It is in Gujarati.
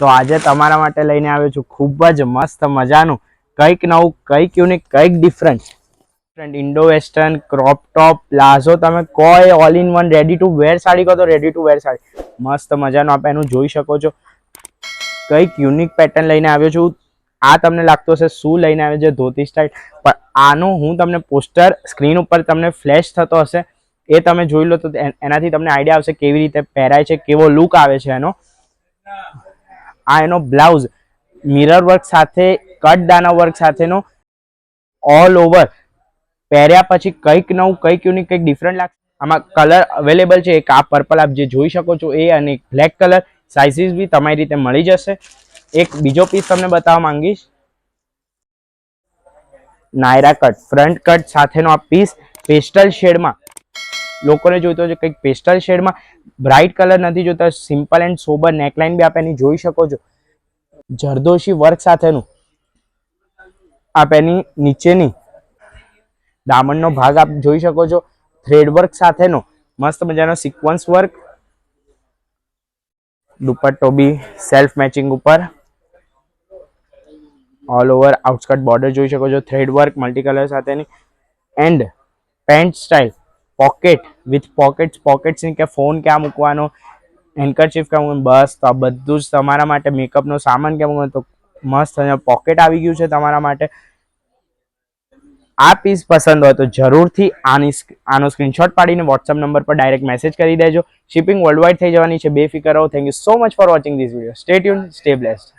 તો આજે તમારા માટે લઈને આવ્યો છું ખૂબ જ મસ્ત મજાનું કંઈક નવું, કંઈક યુનિક, કંઈક different Indo western crop top palazzo તમે કહો એ all in one ready to wear sari કહો તો રેડી ટુ વેર સાડી મસ્ત મજાનું આપ એનું જોઈ શકો છો. કંઈક યુનિક પેટર્ન લઈને આવ્યો છું. આ તમને લાગતું હશે શું લઈને આવ્યો છે ધોતી સ્ટાઇલ, પણ આનું હું તમને પોસ્ટર સ્ક્રીન ઉપર તમને ફ્લેશ થતો હશે એ તમે જોઈ લો તો એનાથી તમને આઈડિયા આવશે કેવી રીતે પહેરાય છે, કેવો લુક આવે છે એનો. આ એનો બ્લાઉઝ મિરર વર્ક સાથે કટદાના વર્ક સાથેનો ઓલ ઓવર પહેર્યા પછી કંઈક નવું, કંઈક યુનિક, કંઈક ડિફરન્ટ લાગશે. આમાં કલર અવેલેબલ છે. એક આ પર્પલ આપ જે જોઈ શકો છો એ, અને એક બ્લેક કલર. સાઇઝીસ બી તમારી રીતે મળી જશે. એક બીજો પીસ તમને બતાવવા માંગીશ, નાયરા કટ ફ્રન્ટ કટ સાથેનો આ પીસ પેસ્ટલ શેડમાં લોકોને જોઈતો છે, કંઈક પેસ્ટલ શેડમાં. બ્રાઇટ કલર નથી જોતા, સિમ્પલ એન્ડ સોબર નેકલાઇન બી આપ એની જોઈ શકો છો. જરદોશી વર્ક સાથેનું આપ એની નીચેની દામનનો ભાગ આપ જોઈ શકો છો. થ્રેડ વર્ક સાથેનો મસ્ત મજાનો સિક્વન્સ વર્ક. દુપટ્ટો બી સેલ્ફ મેચિંગ ઉપર ઓલ ઓવર આઉટસ્કર્ટ બોર્ડર જોઈ શકો છો. થ્રેડ વર્ક મલ્ટી કલર સાથેની and pant style pocket with પોકેટ્સની કે ફોન ક્યાં મૂકવાનો, હેન્કરચીફ ક્યાં મૂકવાનું, બસ તો આ બધું જ તમારા માટે. મેકઅપનો સામાન ક્યાં મૂકવાનો તો મસ્ત અહીંયા પોકેટ આવી ગયું છે તમારા માટે. આ પીસ પસંદ હોય તો જરૂરથી આનો સ્ક્રીનશોટ પાડીને વોટ્સઅપ નંબર પર ડાયરેક્ટ મેસેજ કરી દેજો. શિપિંગ વર્લ્ડ વાઇડ થઈ જવાની છે, બેફિકર રહો. Thank you so much for watching this video. Stay tune, stay blessed.